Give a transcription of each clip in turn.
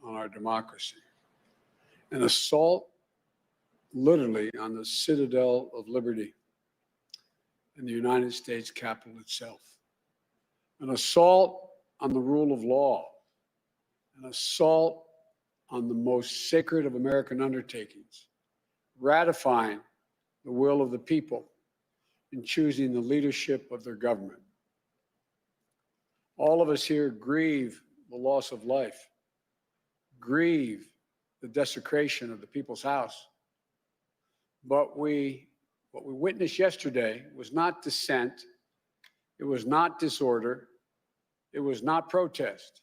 on our democracy, an assault literally on the citadel of liberty in the United States Capitol itself, an assault on the rule of law, an assault on the most sacred of American undertakings, ratifying the will of the people in choosing the leadership of their government. All of us here grieve the loss of life, grieve the desecration of the people's house. But what we witnessed yesterday was not dissent, it was not disorder, it was not protest,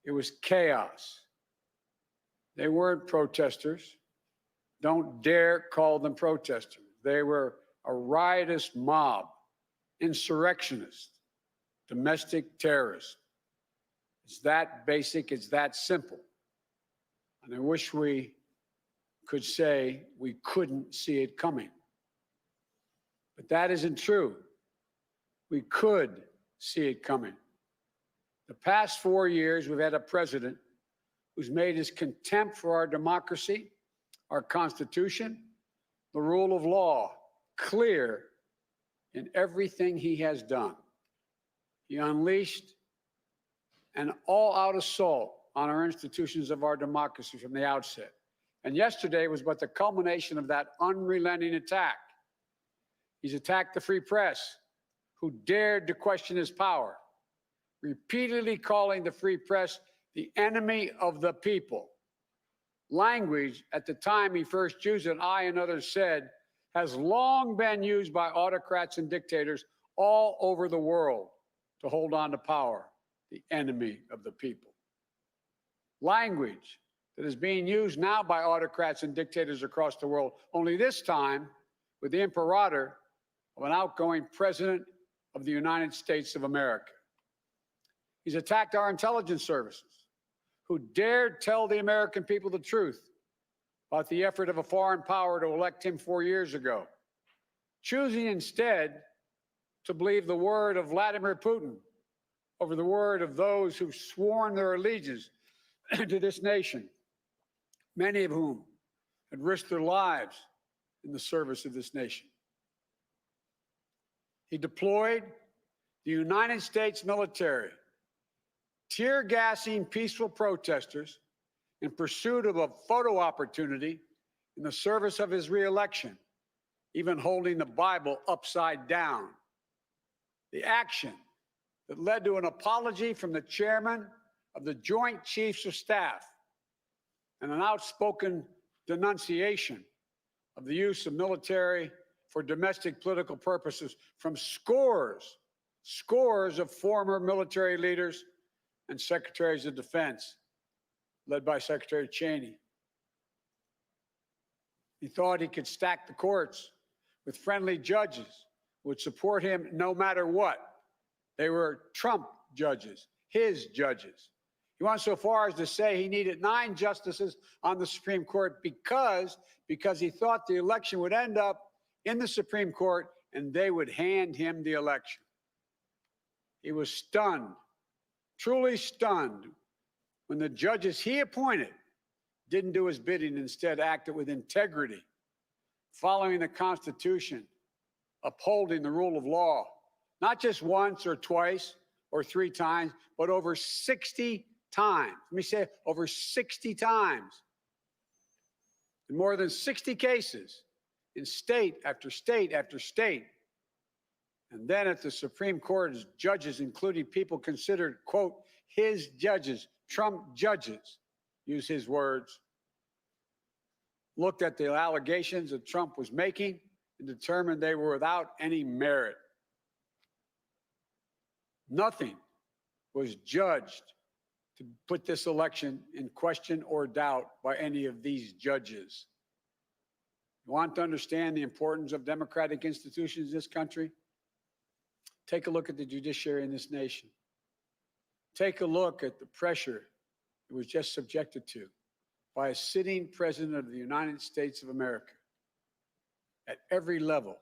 it was chaos. They weren't protesters. Don't dare call them protesters. They were a riotous mob, insurrectionists, domestic terrorists. It's that basic, it's that simple. And I wish we could say we couldn't see it coming. But that isn't true. We could see it coming. The past 4 years, we've had a president who's made his contempt for our democracy, our Constitution, the rule of law clear in everything he has done. He unleashed an all-out assault on our institutions of our democracy from the outset. And yesterday was but the culmination of that unrelenting attack. He's attacked the free press, who dared to question his power, repeatedly calling the free press the enemy of the people. Language at the time he first used it, I and others said, has long been used by autocrats and dictators all over the world to hold on to power, the enemy of the people. Language that is being used now by autocrats and dictators across the world, only this time with the imperator of an outgoing president of the United States of America. He's attacked our intelligence services, who dared tell the American people the truth about the effort of a foreign power to elect him 4 years ago, choosing instead to believe the word of Vladimir Putin over the word of those who've sworn their allegiance to this nation, many of whom had risked their lives in the service of this nation. He deployed the United States military, tear gassing peaceful protesters in pursuit of a photo opportunity in the service of his reelection, even holding the Bible upside down. The action that led to an apology from the chairman of the Joint Chiefs of Staff and an outspoken denunciation of the use of military for domestic political purposes from scores of former military leaders and secretaries of defense, led by Secretary Cheney. He thought he could stack the courts with friendly judges who would support him no matter what. They were Trump judges, his judges. He went so far as to say he needed 9 justices on the Supreme Court because he thought the election would end up in the Supreme Court and they would hand him the election. He was stunned, truly stunned, when the judges he appointed didn't do his bidding, instead acted with integrity, following the Constitution, upholding the rule of law, not just once or twice or 3 times, but over 60 times. Let me say over 60 times. In more than 60 cases, in state after state after state. And then at the Supreme Court, as judges, including people considered, quote, his judges, Trump judges, use his words, looked at the allegations that Trump was making and determined they were without any merit. Nothing was judged to put this election in question or doubt by any of these judges. You want to understand the importance of democratic institutions in this country? Take a look at the judiciary in this nation. Take a look at the pressure it was just subjected to by a sitting president of the United States of America. At every level,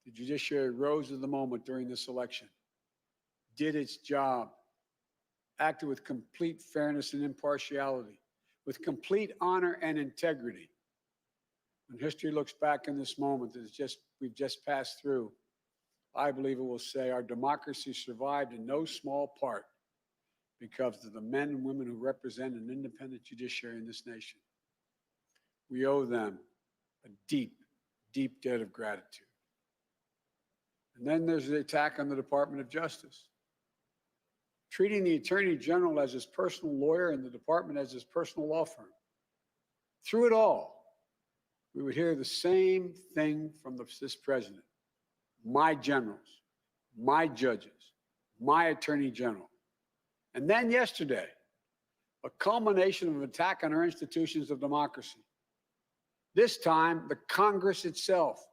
the judiciary rose to the moment during this election, did its job acted with complete fairness and impartiality, with complete honor and integrity. When history looks back in this moment that we've just passed through, I believe it will say our democracy survived in no small part because of the men and women who represent an independent judiciary in this nation. We owe them a deep, deep debt of gratitude. And then there's the attack on the Department of Justice, treating the Attorney General as his personal lawyer and the department as his personal law firm. Through it all, we would hear the same thing from this president: my generals, my judges, my Attorney General. And then yesterday, a culmination of an attack on our institutions of democracy. This time, the Congress itself,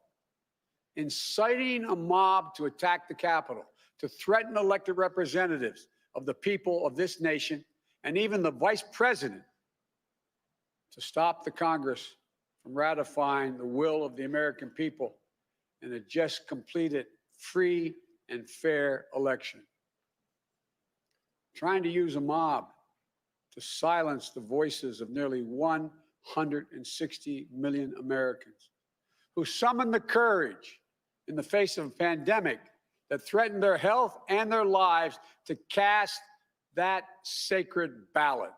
inciting a mob to attack the Capitol, to threaten elected representatives of the people of this nation, and even the vice president, to stop the Congress from ratifying the will of the American people in a just completed free and fair election. Trying to use a mob to silence the voices of nearly 160 million Americans who summoned the courage in the face of a pandemic that threatened their health and their lives to cast that sacred ballot.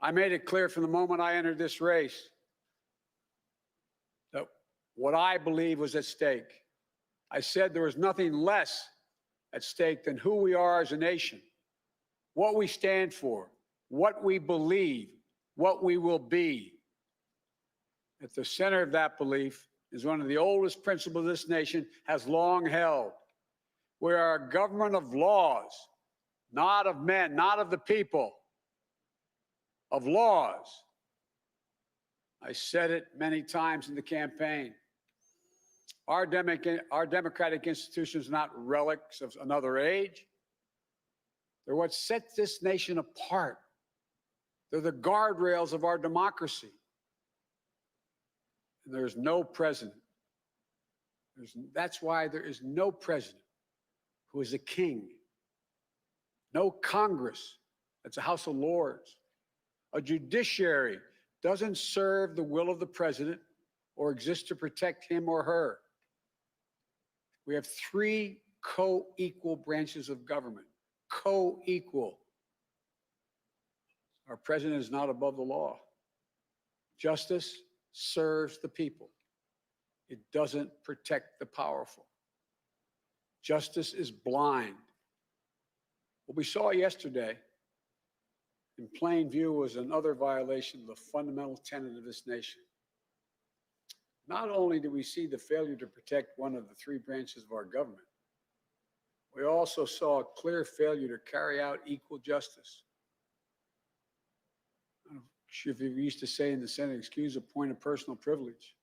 I made it clear from the moment I entered this race that what I believe was at stake. I said there was nothing less at stake than who we are as a nation, what we stand for, what we believe, what we will be. At the center of that belief is one of the oldest principles this nation has long held. We are a government of laws, not of men, not of the people, of laws. I said it many times in the campaign. Our democratic institutions are not relics of another age. They're what sets this nation apart. They're the guardrails of our democracy. And there's no president. That's why there is no president who is a king. No Congress that's a House of Lords. A judiciary doesn't serve the will of the president or exist to protect him or her. We have three co-equal branches of government. Co-equal. Our president is not above the law. Justice serves the people. It doesn't protect the powerful. Justice is blind. What we saw yesterday in plain view was another violation of the fundamental tenet of this nation. Not only do we see the failure to protect one of the three branches of our government, we also saw a clear failure to carry out equal justice. I'm not sure if you used to say in the Senate, excuse a point of personal privilege.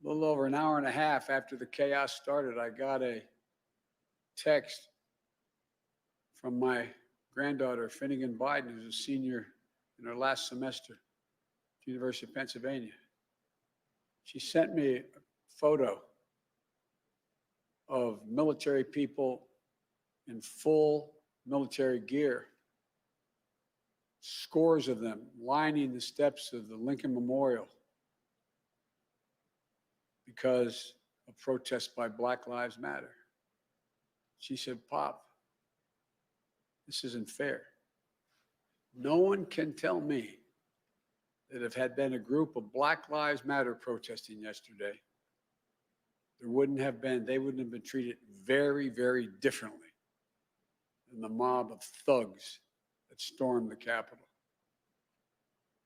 A little over an hour and a half after the chaos started, I got a text from my granddaughter, Finnegan Biden, who's a senior in her last semester at the University of Pennsylvania. She sent me a photo of military people in full military gear, scores of them lining the steps of the Lincoln Memorial because of protests by Black Lives Matter. She said, "Pop, this isn't fair. No one can tell me that if had been a group of Black Lives Matter protesting yesterday, they wouldn't have been treated very, very differently than the mob of thugs that stormed the Capitol."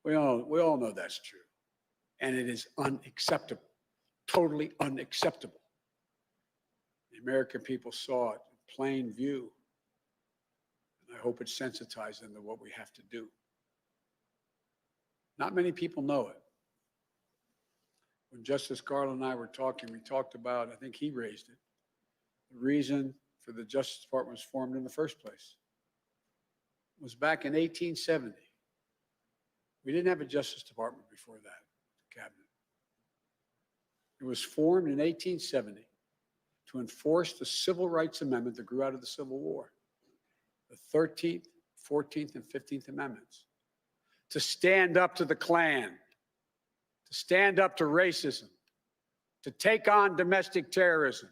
We all know that's true. And it is unacceptable, totally unacceptable. The American people saw it in plain view. And I hope it sensitized them to what we have to do. Not many people know it. When Justice Garland and I were talking, we talked about, I think he raised it, the reason for the Justice Department was formed in the first place. It was back in 1870. We didn't have a Justice Department before that, cabinet. It was formed in 1870 to enforce the Civil Rights Amendment that grew out of the Civil War. the 13th, 14th, and 15th Amendments, to stand up to the Klan, to stand up to racism, to take on domestic terrorism.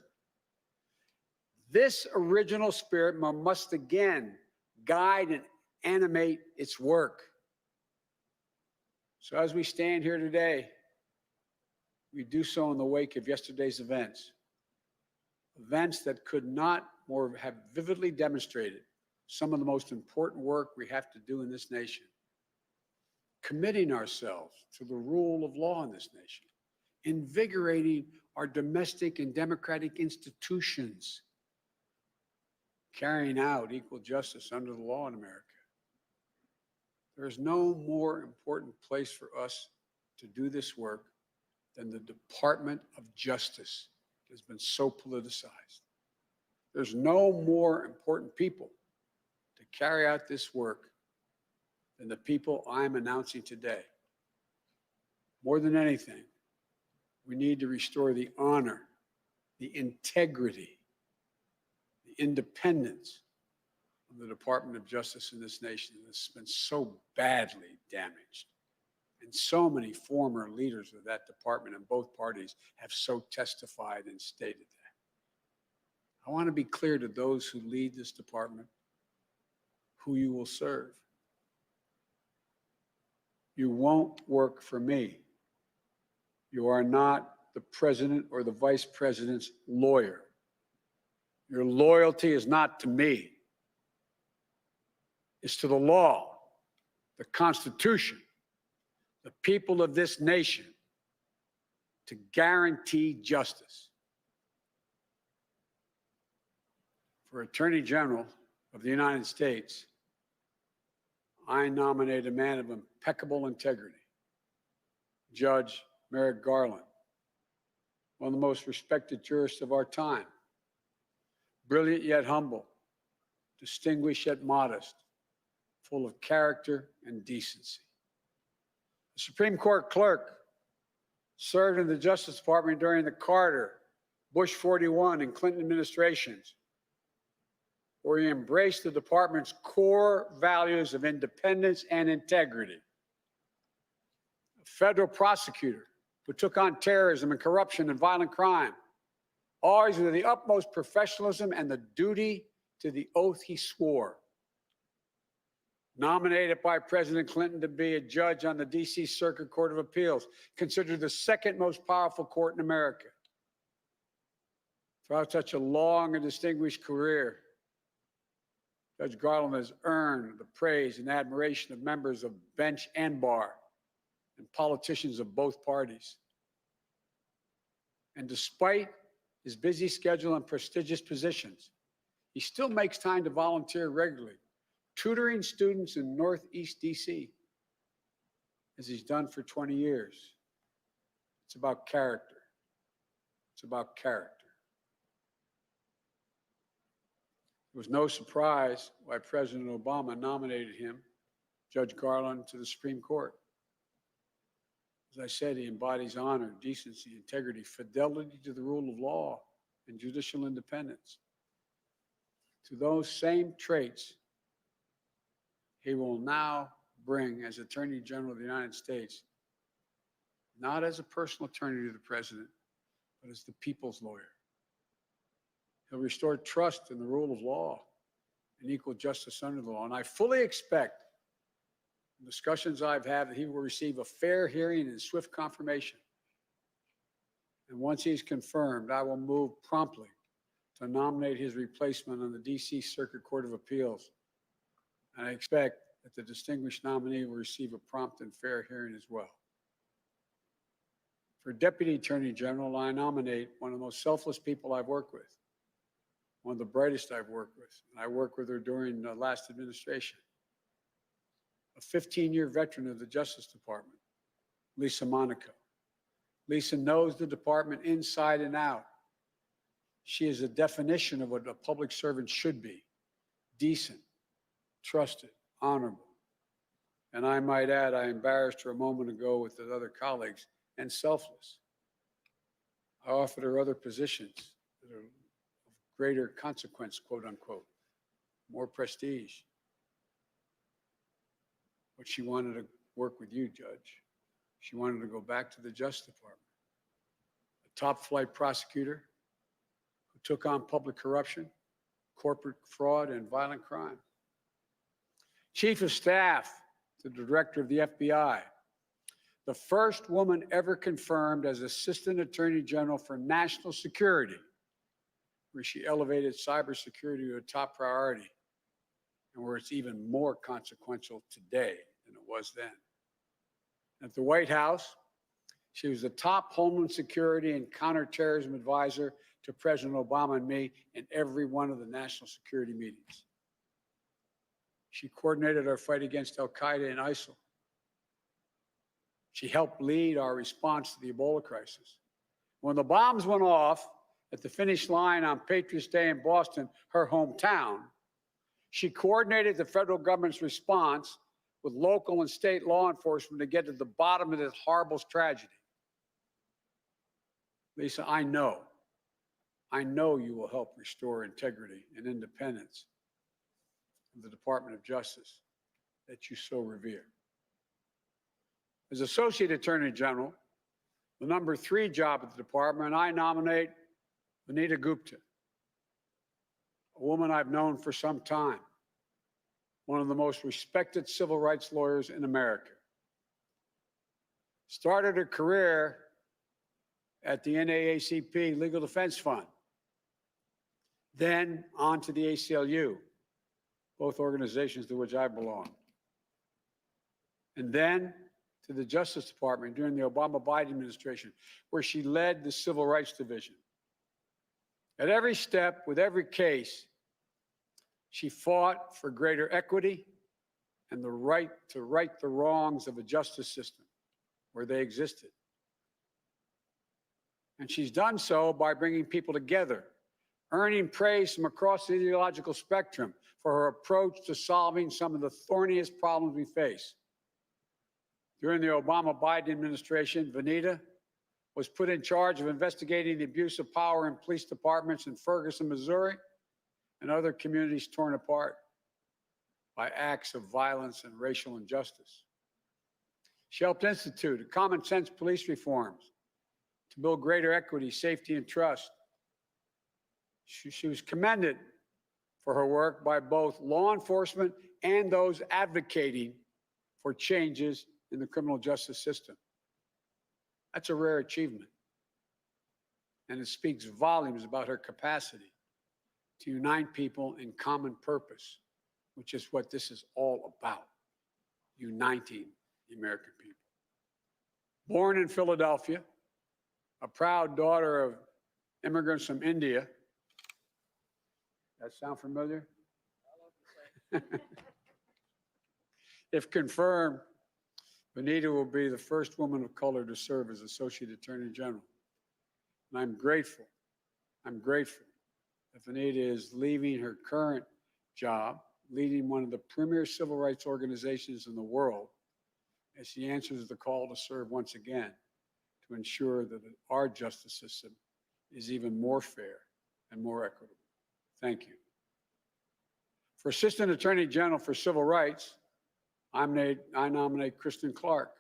This original spirit must again guide and animate its work. So as we stand here today, we do so in the wake of yesterday's events that could not more have vividly demonstrated some of the most important work we have to do in this nation. Committing ourselves to the rule of law in this nation, invigorating our domestic and democratic institutions, carrying out equal justice under the law in America. There is no more important place for us to do this work than the Department of Justice that has been so politicized. There's no more important people to carry out this work than the people I'm announcing today. More than anything, we need to restore the honor, the integrity, the independence of the Department of Justice in this nation that's been so badly damaged. And so many former leaders of that department in both parties have so testified and stated that. I want to be clear to those who lead this department who you will serve. You won't work for me. You are not the president or the vice president's lawyer. Your loyalty is not to me. It's to the law, the Constitution, the people of this nation, to guarantee justice. For Attorney General of the United States, I nominate a man of impeccable integrity, Judge Merrick Garland, one of the most respected jurists of our time, brilliant yet humble, distinguished yet modest, full of character and decency. The Supreme Court clerk served in the Justice Department during the Carter, Bush 41, and Clinton administrations, where he embraced the department's core values of independence and integrity. A federal prosecutor who took on terrorism and corruption and violent crime, always with the utmost professionalism and the duty to the oath he swore. Nominated by President Clinton to be a judge on the D.C. Circuit Court of Appeals, considered the second most powerful court in America. Throughout such a long and distinguished career, Judge Garland has earned the praise and admiration of members of bench and bar and politicians of both parties. And despite his busy schedule and prestigious positions, he still makes time to volunteer regularly, tutoring students in Northeast DC, as he's done for 20 years. It's about character. It's about character. It was no surprise why President Obama nominated him, Judge Garland, to the Supreme Court. As I said, he embodies honor, decency, integrity, fidelity to the rule of law, and judicial independence. To those same traits, he will now bring as Attorney General of the United States, not as a personal attorney to the president, but as the people's lawyer. He'll restore trust in the rule of law and equal justice under the law. And I fully expect, in discussions I've had, that he will receive a fair hearing and swift confirmation. And once he's confirmed, I will move promptly to nominate his replacement on the D.C. Circuit Court of Appeals. And I expect that the distinguished nominee will receive a prompt and fair hearing as well. For Deputy Attorney General, I nominate one of the most selfless people I've worked with, one of the brightest I've worked with. And I worked with her during the last administration. A 15-year veteran of the Justice Department, Lisa Monaco. Lisa knows the department inside and out. She is a definition of what a public servant should be: decent, trusted, honorable. And I might add, I embarrassed her a moment ago with the other colleagues, and selfless. I offered her other positions that are of greater consequence, quote unquote. more prestige. But she wanted to work with you, Judge. She wanted to go back to the Justice Department. A top flight prosecutor who took on public corruption, corporate fraud, and violent crime. Chief of Staff to the Director of the FBI, the first woman ever confirmed as Assistant Attorney General for National Security, where she elevated cybersecurity to a top priority, and where it's even more consequential today than it was then. At the White House, she was the top Homeland Security and counterterrorism advisor to President Obama and me in every one of the national security meetings. She coordinated our fight against Al-Qaeda and ISIL. She helped lead our response to the Ebola crisis. When the bombs went off at the finish line on Patriots' Day in Boston, her hometown, she coordinated the federal government's response with local and state law enforcement to get to the bottom of this horrible tragedy. Lisa, I know you will help restore integrity and independence of the Department of Justice that you so revere. As Associate Attorney General, the number 3 job at the department, I nominate Vanita Gupta, a woman I've known for some time, one of the most respected civil rights lawyers in America. Started her career at the NAACP Legal Defense Fund, then on to the ACLU, both organizations to which I belong, and then to the Justice Department during the Obama-Biden administration, where she led the Civil Rights Division. At every step, with every case, she fought for greater equity and the right to right the wrongs of a justice system where they existed. And she's done so by bringing people together, earning praise from across the ideological spectrum for her approach to solving some of the thorniest problems we face. During the Obama-Biden administration, Vanita was put in charge of investigating the abuse of power in police departments in Ferguson, Missouri, and other communities torn apart by acts of violence and racial injustice. She helped institute common sense police reforms to build greater equity, safety, and trust. She was commended for her work by both law enforcement and those advocating for changes in the criminal justice system. That's a rare achievement, and it speaks volumes about her capacity to unite people in common purpose, which is what this is all about, uniting the American people. Born in Philadelphia, a proud daughter of immigrants from India. That sound familiar? If confirmed, Vanita will be the first woman of color to serve as Associate Attorney General. And I'm grateful that Vanita is leaving her current job, leading one of the premier civil rights organizations in the world, as she answers the call to serve once again to ensure that our justice system is even more fair and more equitable. Thank you. For Assistant Attorney General for Civil Rights, I nominate Kristen Clarke,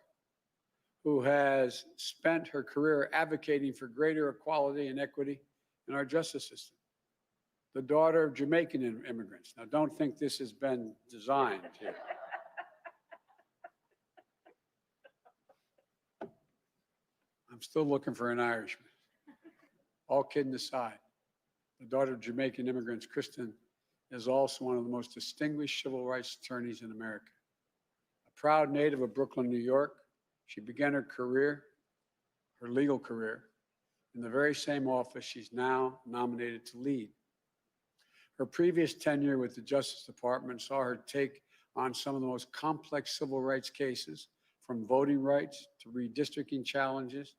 who has spent her career advocating for greater equality and equity in our justice system. The daughter of Jamaican immigrants. Now, don't think this has been designed here. I'm still looking for an Irishman. All kidding aside, the daughter of Jamaican immigrants, Kristen, is also one of the most distinguished civil rights attorneys in America. A proud native of Brooklyn, New York, she began her legal career, in the very same office she's now nominated to lead. Her previous tenure with the Justice Department saw her take on some of the most complex civil rights cases, from voting rights to redistricting challenges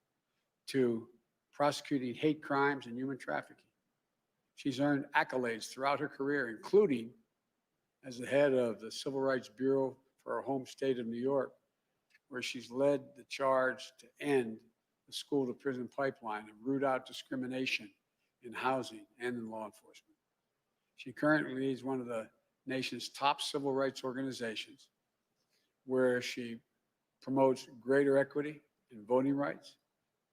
to prosecuting hate crimes and human trafficking. She's earned accolades throughout her career, including as the head of the Civil Rights Bureau for her home state of New York, where she's led the charge to end the school-to-prison pipeline and root out discrimination in housing and in law enforcement. She currently leads one of the nation's top civil rights organizations, where she promotes greater equity in voting rights,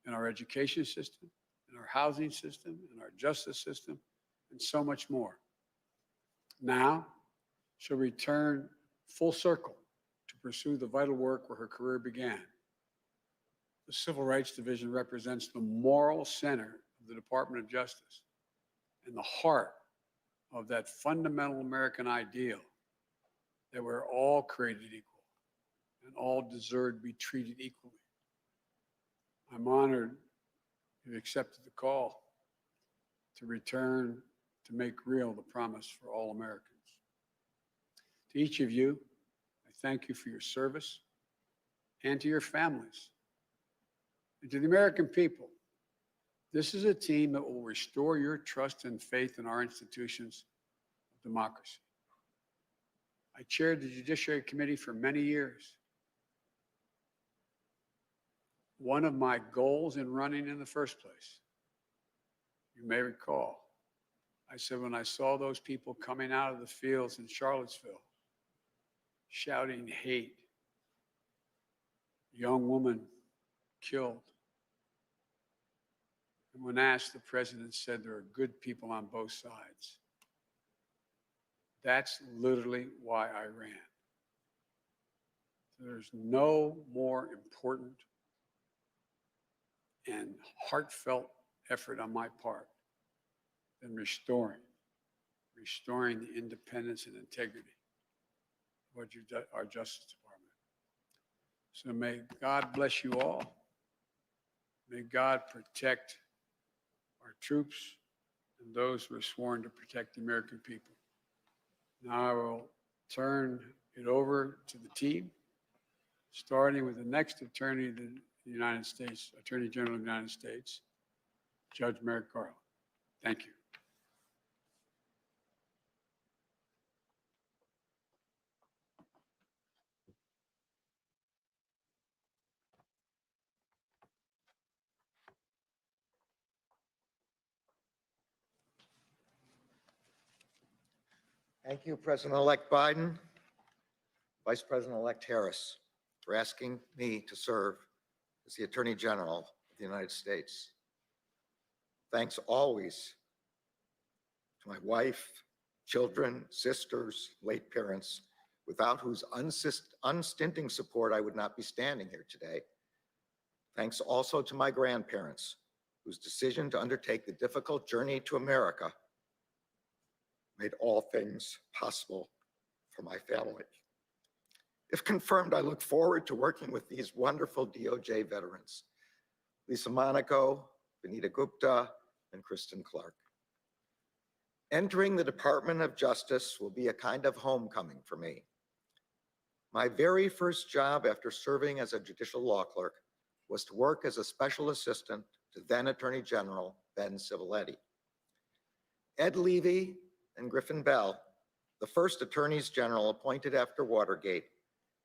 in our education system, in our housing system, in our justice system, and so much more. Now, she'll return full circle to pursue the vital work where her career began. The Civil Rights Division represents the moral center of the Department of Justice and the heart of that fundamental American ideal that we're all created equal and all deserve to be treated equally. I'm honored you accepted the call to return to make real the promise for all Americans. To each of you, I thank you for your service, and to your families. And to the American people, this is a team that will restore your trust and faith in our institutions of democracy. I chaired the Judiciary Committee for many years. One of my goals in running in the first place, you may recall, I said when I saw those people coming out of the fields in Charlottesville, shouting hate, young woman killed. And when asked, the president said there are good people on both sides. That's literally why I ran. There's no more important and heartfelt effort on my part than restoring the independence and integrity of our Justice Department. So may God bless you all. May God protect our troops and those who are sworn to protect the American people. Now I will turn it over to the team, starting with the next Attorney of the United States, Attorney General of the United States, Judge Merrick Garland. Thank you. Thank you, President-elect Biden, Vice President-elect Harris, for asking me to serve as the Attorney General of the United States. Thanks always to my wife, children, sisters, late parents, without whose unstinting support I would not be standing here today. Thanks also to my grandparents, whose decision to undertake the difficult journey to America made all things possible for my family. If confirmed, I look forward to working with these wonderful DOJ veterans, Lisa Monaco, Vanita Gupta, and Kristen Clarke. Entering the Department of Justice will be a kind of homecoming for me. My very first job after serving as a judicial law clerk was to work as a special assistant to then Attorney General Ben Civiletti. Ed Levy and Griffin Bell, the first attorneys general appointed after Watergate,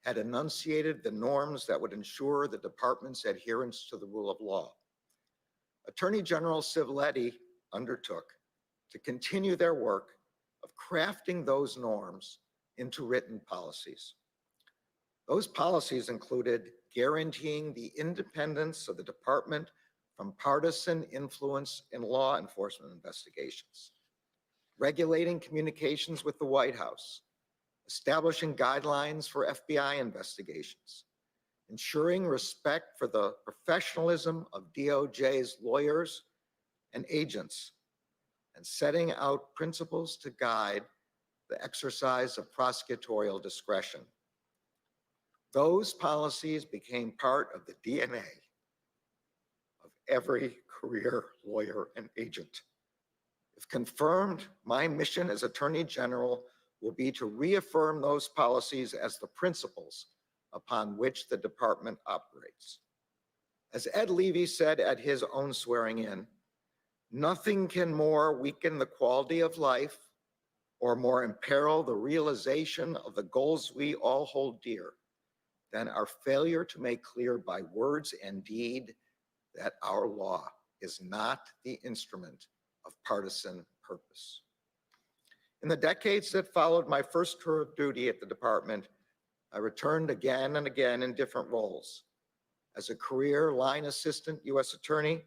had enunciated the norms that would ensure the department's adherence to the rule of law. Attorney General Civiletti undertook to continue their work of crafting those norms into written policies. Those policies included guaranteeing the independence of the department from partisan influence in law enforcement investigations, regulating communications with the White House, establishing guidelines for FBI investigations, ensuring respect for the professionalism of DOJ's lawyers and agents, and setting out principles to guide the exercise of prosecutorial discretion. Those policies became part of the DNA of every career lawyer and agent. If confirmed, my mission as Attorney General will be to reaffirm those policies as the principles upon which the department operates. As Ed Levy said at his own swearing in, nothing can more weaken the quality of life or more imperil the realization of the goals we all hold dear than our failure to make clear by words and deed that our law is not the instrument of partisan purpose. In the decades that followed my first tour of duty at the department, I returned again and again in different roles. As a career line assistant U.S. attorney,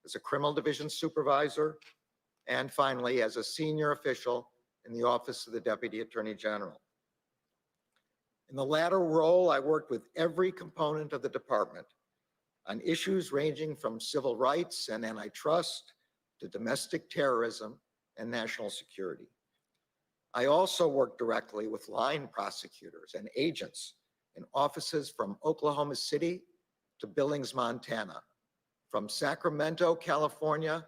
as a criminal division supervisor, and finally as a senior official in the Office of the Deputy Attorney General. In the latter role, I worked with every component of the department on issues ranging from civil rights and antitrust to domestic terrorism and national security. I also worked directly with line prosecutors and agents in offices from Oklahoma City to Billings, Montana, from Sacramento, California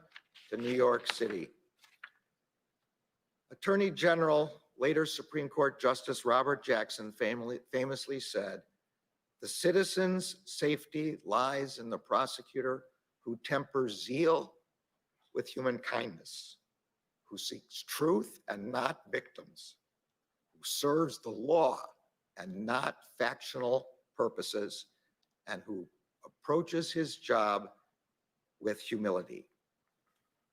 to New York City. Attorney General, later Supreme Court Justice Robert Jackson famously said, "The citizen's safety lies in the prosecutor who tempers zeal with human kindness, who seeks truth and not victims, who serves the law and not factional purposes, and who approaches his job with humility."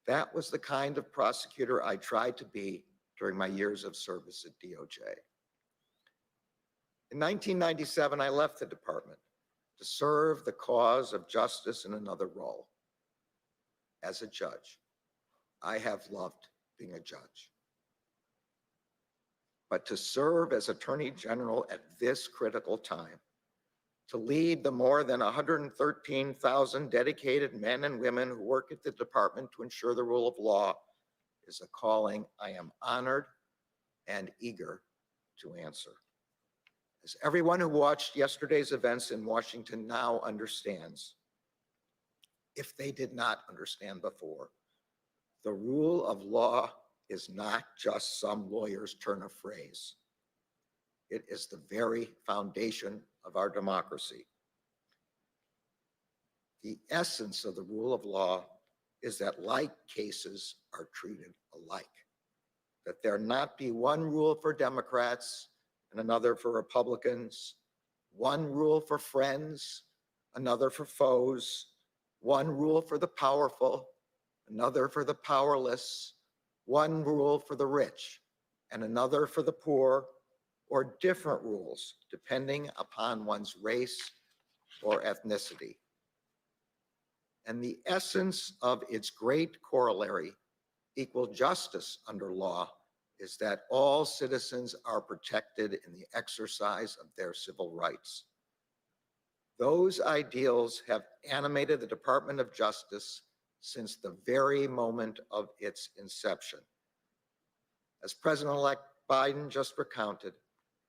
That was the kind of prosecutor I tried to be during my years of service at DOJ. In 1997, I left the department to serve the cause of justice in another role. As a judge, I have loved being a judge. But to serve as Attorney General at this critical time, to lead the more than 113,000 dedicated men and women who work at the department to ensure the rule of law, is a calling I am honored and eager to answer. As everyone who watched yesterday's events in Washington now understands, if they did not understand before, the rule of law is not just some lawyer's turn of phrase. It is the very foundation of our democracy. The essence of the rule of law is that like cases are treated alike, that there not be one rule for Democrats and another for Republicans, one rule for friends, another for foes, one rule for the powerful, another for the powerless, one rule for the rich and another for the poor, or different rules depending upon one's race or ethnicity. And the essence of its great corollary, equal justice under law, is that all citizens are protected in the exercise of their civil rights. Those ideals have animated the Department of Justice since the very moment of its inception. As President-elect Biden just recounted,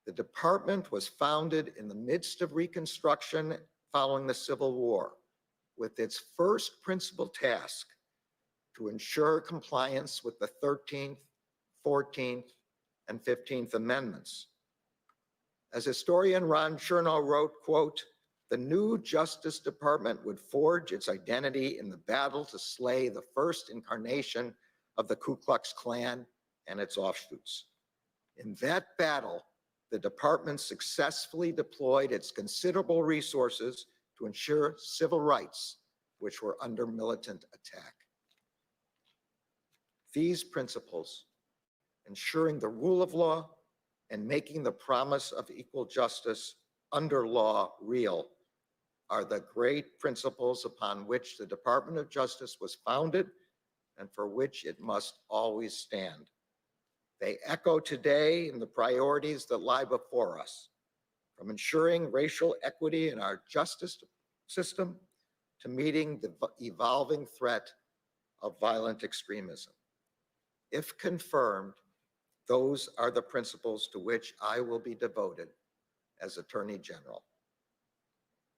the department was founded in the midst of Reconstruction following the Civil War, with its first principal task to ensure compliance with the 13th, 14th, and 15th Amendments. As historian Ron Chernow wrote, quote, "The new Justice Department would forge its identity in the battle to slay the first incarnation of the Ku Klux Klan and its offshoots. In that battle, the department successfully deployed its considerable resources to ensure civil rights, which were under militant attack." These principles, ensuring the rule of law and making the promise of equal justice under law real, are the great principles upon which the Department of Justice was founded and for which it must always stand. They echo today in the priorities that lie before us, from ensuring racial equity in our justice system to meeting the evolving threat of violent extremism. If confirmed, those are the principles to which I will be devoted as Attorney General.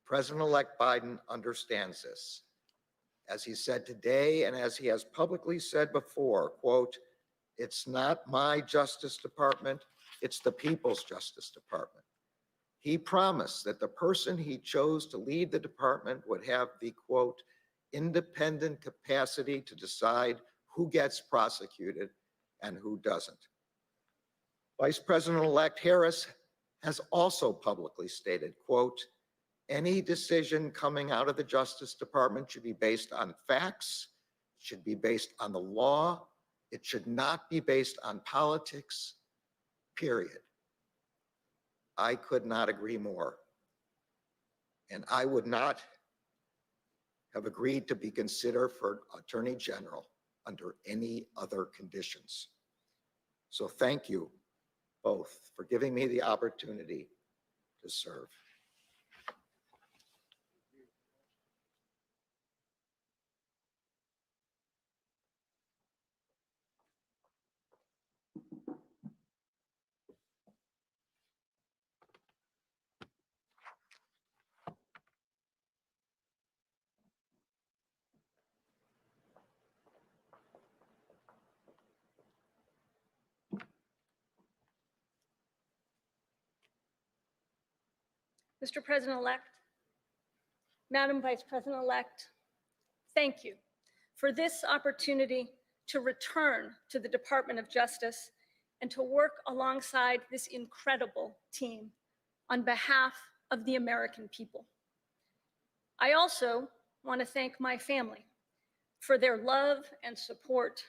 President-elect Biden understands this. As he said today, and as he has publicly said before, quote, "It's not my Justice Department, it's the people's Justice Department." He promised that the person he chose to lead the department would have the, quote, "independent capacity to decide who gets prosecuted and who doesn't." Vice President-elect Harris has also publicly stated, quote, "Any decision coming out of the Justice Department should be based on facts, should be based on the law, It should not be based on politics, period. I could not agree more. And I would not have agreed to be considered for Attorney General under any other conditions. So thank you both for giving me the opportunity to serve. Mr. President-elect, Madam Vice President-elect, thank you for this opportunity to return to the Department of Justice and to work alongside this incredible team on behalf of the American people. I also want to thank my family for their love and support,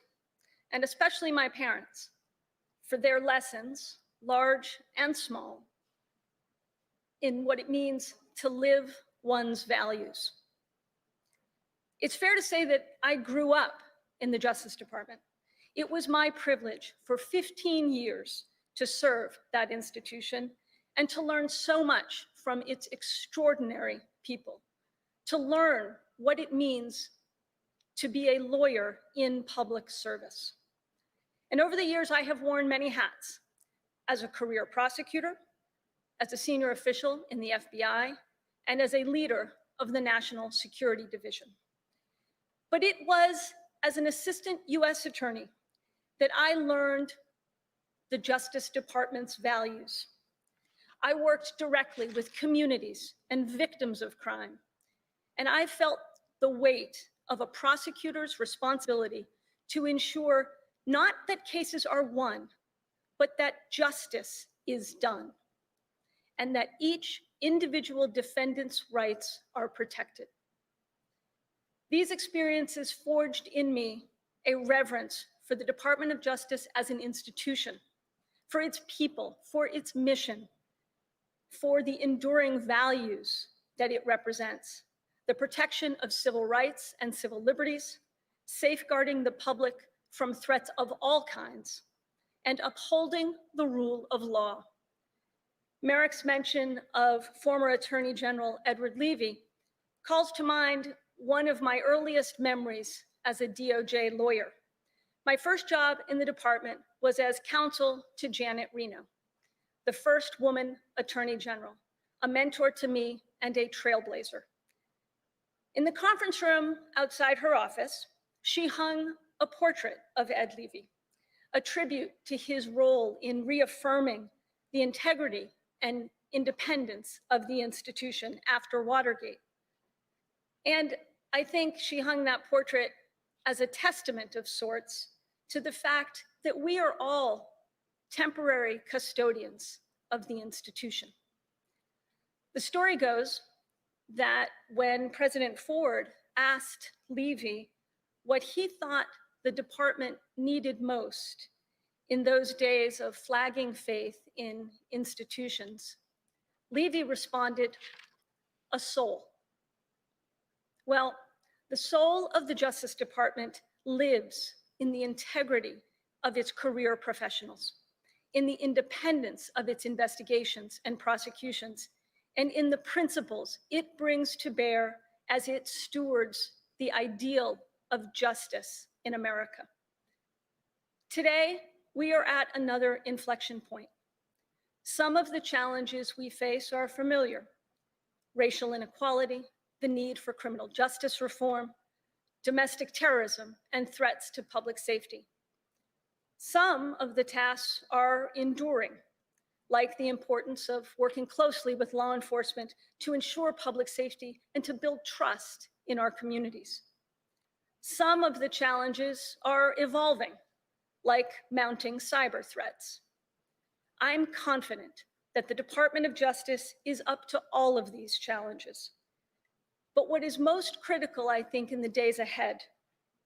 and especially my parents for their lessons, large and small, in what it means to live one's values. It's fair to say that I grew up in the Justice Department. It was my privilege for 15 years to serve that institution and to learn so much from its extraordinary people, to learn what it means to be a lawyer in public service. And over the years, I have worn many hats: as a career prosecutor, as a senior official in the FBI, and as a leader of the National Security Division. But it was as an assistant US attorney that I learned the Justice Department's values. I worked directly with communities and victims of crime, and I felt the weight of a prosecutor's responsibility to ensure not that cases are won, but that justice is done, and that each individual defendant's rights are protected. These experiences forged in me a reverence for the Department of Justice as an institution, for its people, for its mission, for the enduring values that it represents: the protection of civil rights and civil liberties, safeguarding the public from threats of all kinds, and upholding the rule of law. Merrick's mention of former Attorney General Edward Levy calls to mind one of my earliest memories as a DOJ lawyer. My first job in the department was as counsel to Janet Reno, the first woman Attorney General, a mentor to me and a trailblazer. In the conference room outside her office, she hung a portrait of Ed Levy, a tribute to his role in reaffirming the integrity and independence of the institution after Watergate. And I think she hung that portrait as a testament of sorts to the fact that we are all temporary custodians of the institution. The story goes that when President Ford asked Levy what he thought the department needed most in those days of flagging faith in institutions, Levy responded, "A soul." Well, the soul of the Justice Department lives in the integrity of its career professionals, in the independence of its investigations and prosecutions, and in the principles it brings to bear as it stewards the ideal of justice in America. Today, we are at another inflection point. Some of the challenges we face are familiar: racial inequality, the need for criminal justice reform, domestic terrorism, and threats to public safety. Some of the tasks are enduring, like the importance of working closely with law enforcement to ensure public safety and to build trust in our communities. Some of the challenges are evolving, like mounting cyber threats. I'm confident that the Department of Justice is up to all of these challenges. But what is most critical, I think, in the days ahead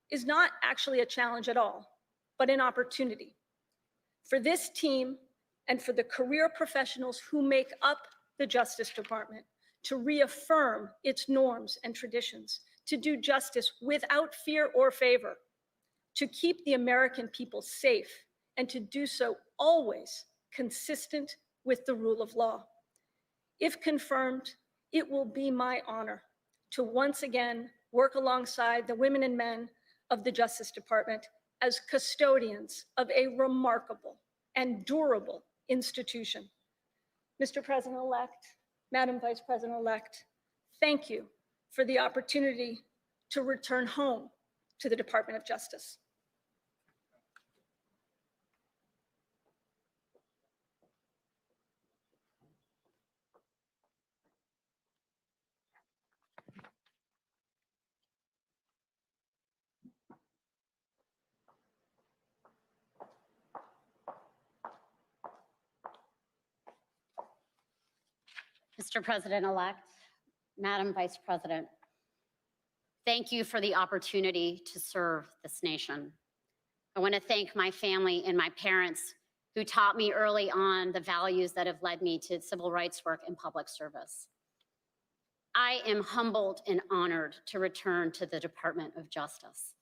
is not actually a challenge at all. but an opportunity for this team and for the career professionals who make up the Justice Department to reaffirm its norms and traditions, to do justice without fear or favor, to keep the American people safe, and to do so always consistent with the rule of law. If confirmed, it will be my honor to once again work alongside the women and men of the Justice Department as custodians of a remarkable and durable institution. Mr. President-elect, Madam Vice President-elect, thank you for the opportunity to return home to the Department of Justice. Mr. President-elect, Madam Vice President, thank you for the opportunity to serve this nation. I want to thank my family and my parents who taught me early on the values that have led me to civil rights work and public service. I am humbled and honored to return to the Department of Justice.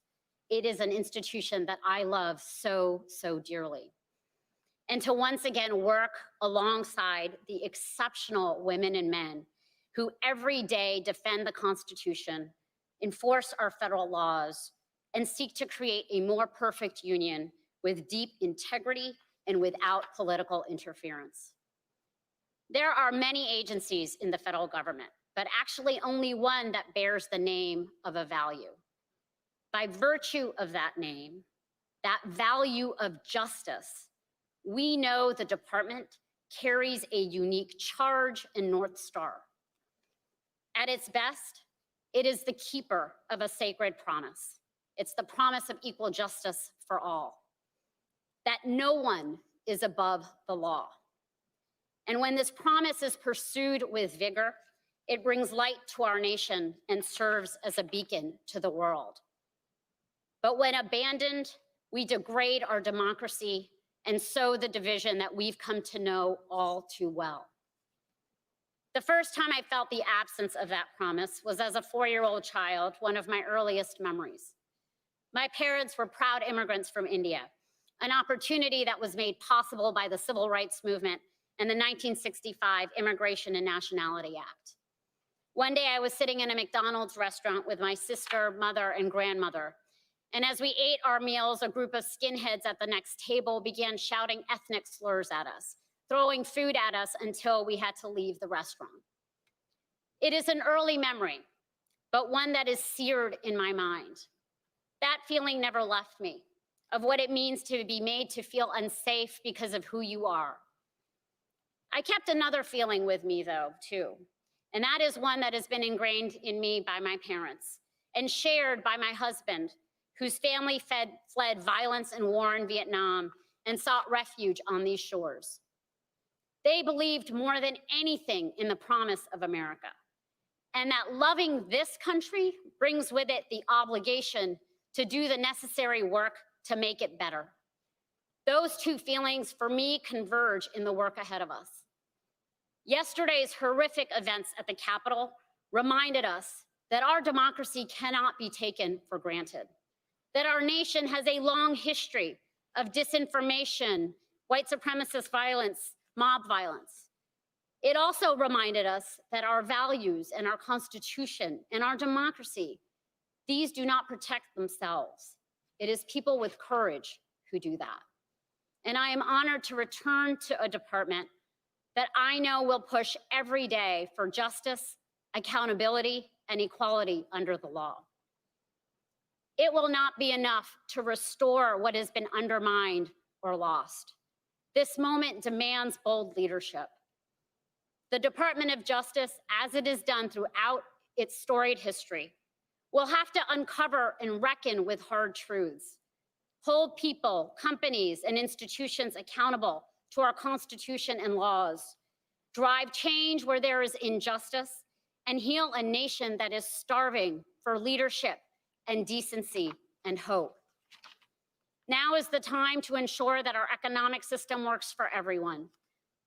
It is an institution that I love so, so dearly. And to once again work alongside the exceptional women and men who every day defend the Constitution, enforce our federal laws, and seek to create a more perfect union with deep integrity and without political interference. There are many agencies in the federal government, but actually only one that bears the name of a value. By virtue of that name, that value of justice, we know the department carries a unique charge and North Star. At its best, it is the keeper of a sacred promise. It's the promise of equal justice for all, that no one is above the law. And when this promise is pursued with vigor, it brings light to our nation and serves as a beacon to the world. But when abandoned, we degrade our democracy and sow the division that we've come to know all too well. The first time I felt the absence of that promise was as a 4-year-old child, one of my earliest memories. My parents were proud immigrants from India, an opportunity that was made possible by the Civil Rights Movement and the 1965 Immigration and Nationality Act. One day I was sitting in a McDonald's restaurant with my sister, mother, and grandmother. And as we ate our meals, a group of skinheads at the next table began shouting ethnic slurs at us, throwing food at us until we had to leave the restaurant. It is an early memory, but one that is seared in my mind. That feeling never left me, of what it means to be made to feel unsafe because of who you are. I kept another feeling with me though, too, and that is one that has been ingrained in me by my parents and shared by my husband, whose family fled violence and war in Vietnam and sought refuge on these shores. They believed more than anything in the promise of America, and that loving this country brings with it the obligation to do the necessary work to make it better. Those two feelings, for me, converge in the work ahead of us. Yesterday's horrific events at the Capitol reminded us that our democracy cannot be taken for granted, that our nation has a long history of disinformation, white supremacist violence, mob violence. It also reminded us that our values and our Constitution and our democracy, these do not protect themselves. It is people with courage who do that. And I am honored to return to a department that I know will push every day for justice, accountability, and equality under the law. It will not be enough to restore what has been undermined or lost. This moment demands bold leadership. The Department of Justice, as it is done throughout its storied history, will have to uncover and reckon with hard truths, hold people, companies, and institutions accountable to our Constitution and laws, drive change where there is injustice, and heal a nation that is starving for leadership and decency and hope. Now is the time to ensure that our economic system works for everyone,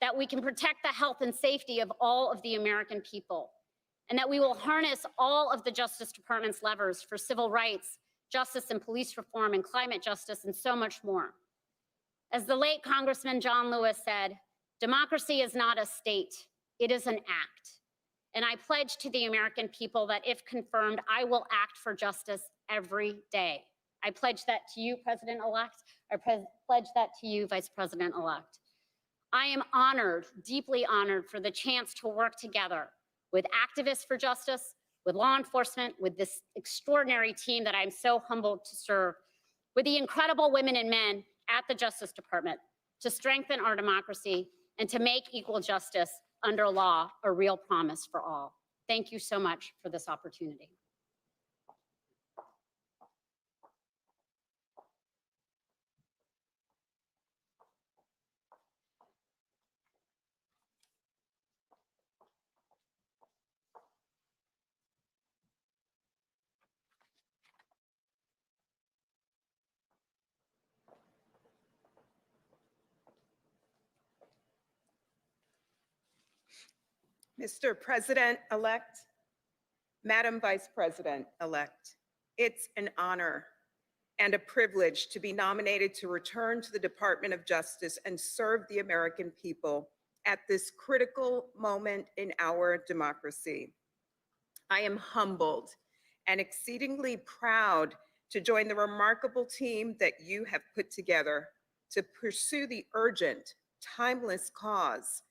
that we can protect the health and safety of all of the American people, and that we will harness all of the Justice Department's levers for civil rights, justice and police reform, and climate justice, and so much more. As the late Congressman John Lewis said, democracy is not a state, it is an act. And I pledge to the American people that if confirmed, I will act for justice every day. I pledge that to you, President-elect. I pledge that to you, Vice President-elect. I am honored, deeply honored, for the chance to work together with activists for justice, with law enforcement, with this extraordinary team that I'm so humbled to serve, with the incredible women and men at the Justice Department to strengthen our democracy and to make equal justice under law a real promise for all. Thank you so much for this opportunity. Mr. President-elect, Madam Vice President-elect, it's an honor and a privilege to be nominated to return to the Department of Justice and serve the American people at this critical moment in our democracy. I am humbled and exceedingly proud to join the remarkable team that you have put together to pursue the urgent, timeless cause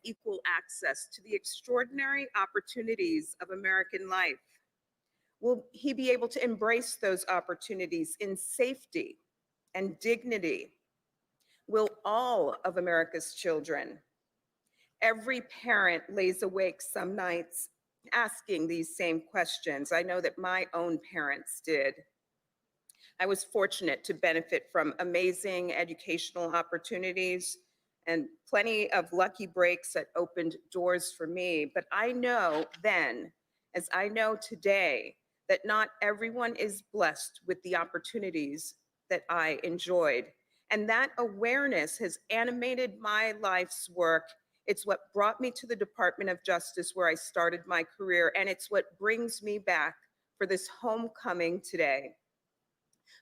equal access to the extraordinary opportunities of American life? Will he be able to embrace those opportunities in safety and dignity? Will all of America's children? Every parent lays awake some nights asking these same questions. I know that my own parents did. I was fortunate to benefit from amazing educational opportunities and plenty of lucky breaks that opened doors for me. But I know then, as I know today, that not everyone is blessed with the opportunities that I enjoyed. And that awareness has animated my life's work. It's what brought me to the Department of Justice, where I started my career, and it's what brings me back for this homecoming today.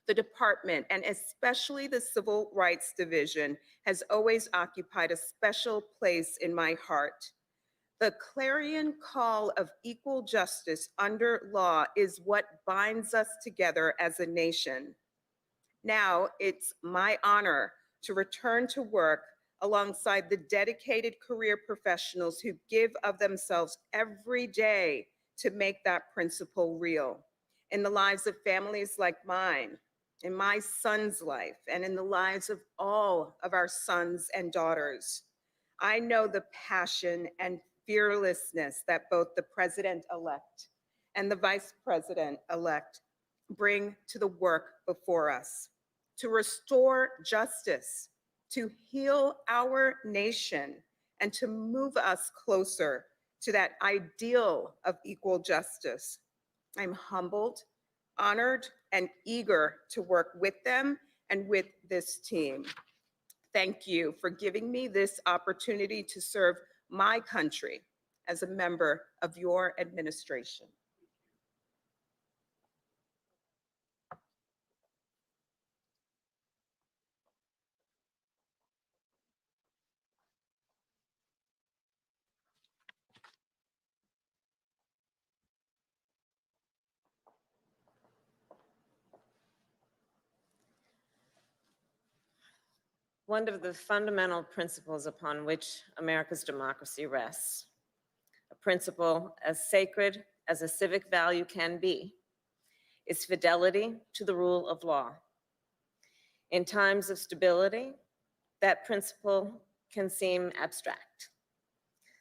The department, and especially the Civil Rights Division, has always occupied a special place in my heart. The clarion call of equal justice under law is what binds us together as a nation. Now it's my honor to return to work alongside the dedicated career professionals who give of themselves every day to make that principle real in the lives of families like mine, in my son's life, and in the lives of all of our sons and daughters. I know the passion and fearlessness that both the president-elect and the vice president-elect bring to the work before us, to restore justice, to heal our nation, and to move us closer to that ideal of equal justice. I'm humbled, honored, and eager to work with them and with this team. Thank you for giving me this opportunity to serve my country as a member of your administration. One of the fundamental principles upon which America's democracy rests, a principle as sacred as a civic value can be, is fidelity to the rule of law. In times of stability, that principle can seem abstract,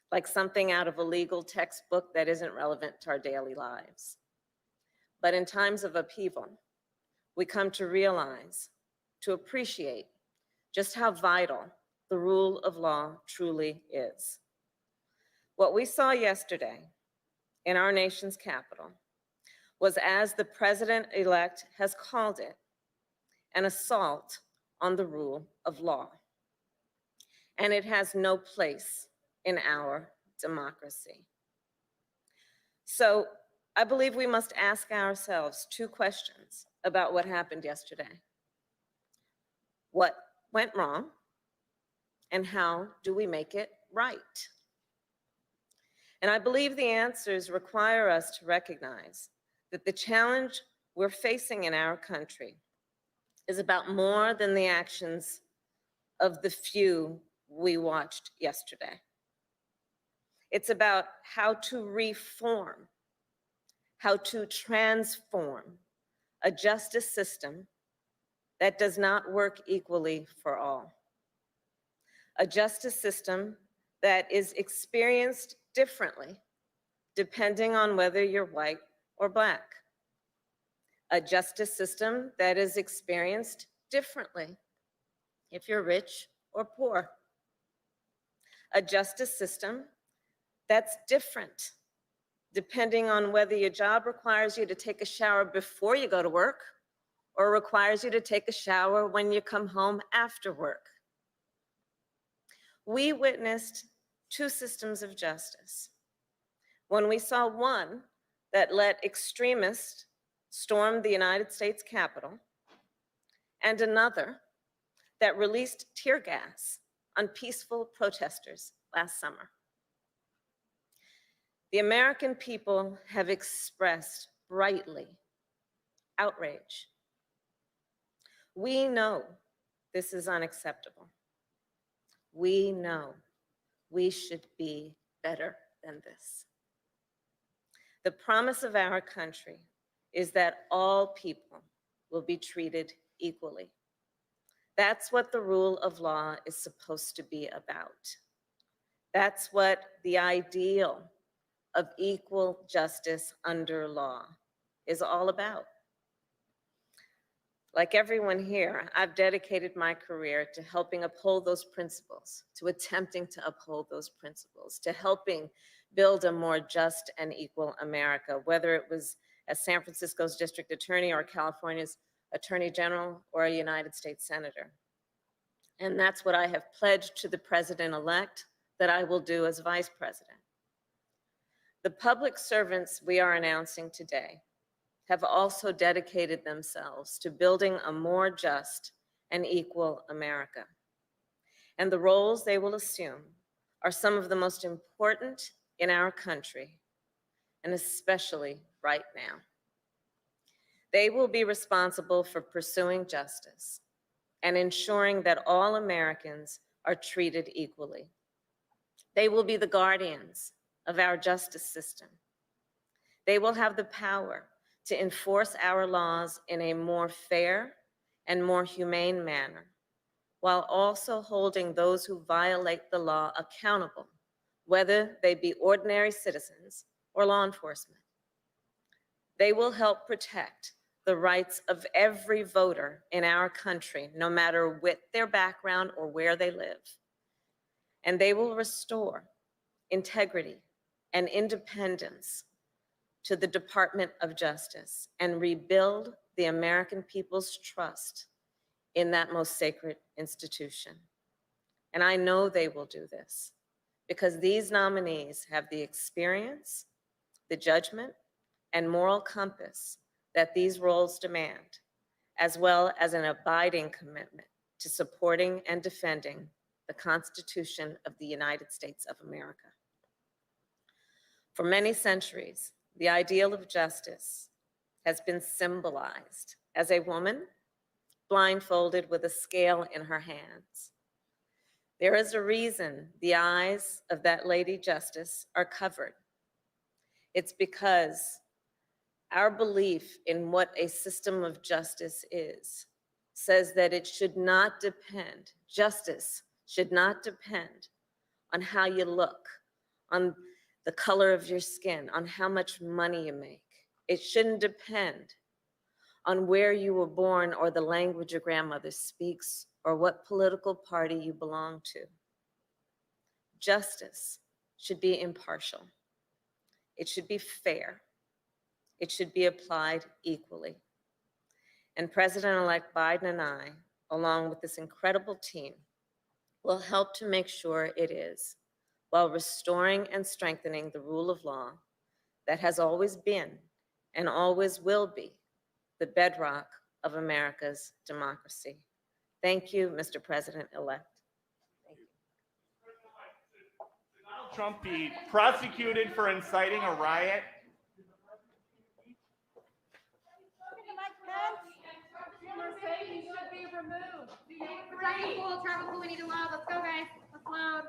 like something out of a legal textbook that isn't relevant to our daily lives. But in times of upheaval, we come to realize, to appreciate just how vital the rule of law truly is. What we saw yesterday in our nation's capital was, as the president-elect has called it, an assault on the rule of law. And it has no place in our democracy. So I believe we must ask ourselves two questions about what happened yesterday. What went wrong, and how do we make it right? And I believe the answers require us to recognize that the challenge we're facing in our country is about more than the actions of the few we watched yesterday. It's about how to reform, how to transform a justice system that does not work equally for all. A justice system that is experienced differently depending on whether you're white or black. A justice system that is experienced differently if you're rich or poor. A justice system that's different depending on whether your job requires you to take a shower before you go to work or requires you to take a shower when you come home after work. We witnessed two systems of justice. When we saw one that let extremists storm the United States Capitol, and another that released tear gas on peaceful protesters last summer. The American people have expressed brightly outrage. We know this is unacceptable. We know we should be better than this. The promise of our country is that all people will be treated equally. That's what the rule of law is supposed to be about. That's what the ideal of equal justice under law is all about. Like everyone here, I've dedicated my career to helping uphold those principles, to attempting to uphold those principles, to helping build a more just and equal America, whether it was as San Francisco's district attorney or California's attorney general or a United States senator. And that's what I have pledged to the president-elect that I will do as vice president. The public servants we are announcing today have also dedicated themselves to building a more just and equal America. And the roles they will assume are some of the most important in our country, and especially right now. They will be responsible for pursuing justice and ensuring that all Americans are treated equally. They will be the guardians of our justice system. They will have the power to enforce our laws in a more fair and more humane manner, while also holding those who violate the law accountable, whether they be ordinary citizens or law enforcement. They will help protect the rights of every voter in our country, no matter what their background or where they live. And they will restore integrity and independence to the Department of Justice and rebuild the American people's trust in that most sacred institution. And I know they will do this because these nominees have the experience, the judgment, and moral compass that these roles demand, as well as an abiding commitment to supporting and defending the Constitution of the United States of America. For many centuries, the ideal of justice has been symbolized as a woman blindfolded with a scale in her hands. There is a reason the eyes of that Lady Justice are covered. It's because our belief in what a system of justice is says that it should not depend, justice should not depend on how you look, on the color of your skin, on how much money you make. It shouldn't depend on where you were born or the language your grandmother speaks or what political party you belong to. Justice should be impartial. It should be fair. It should be applied equally. And President-elect Biden and I, along with this incredible team, will help to make sure it is, while restoring and strengthening the rule of law that has always been and always will be the bedrock of America's democracy. Thank you, Mr. President-elect. Donald Trump be prosecuted for inciting a riot? He should be removed. Travel pool, we need to load. Let's go, guys. Let's load.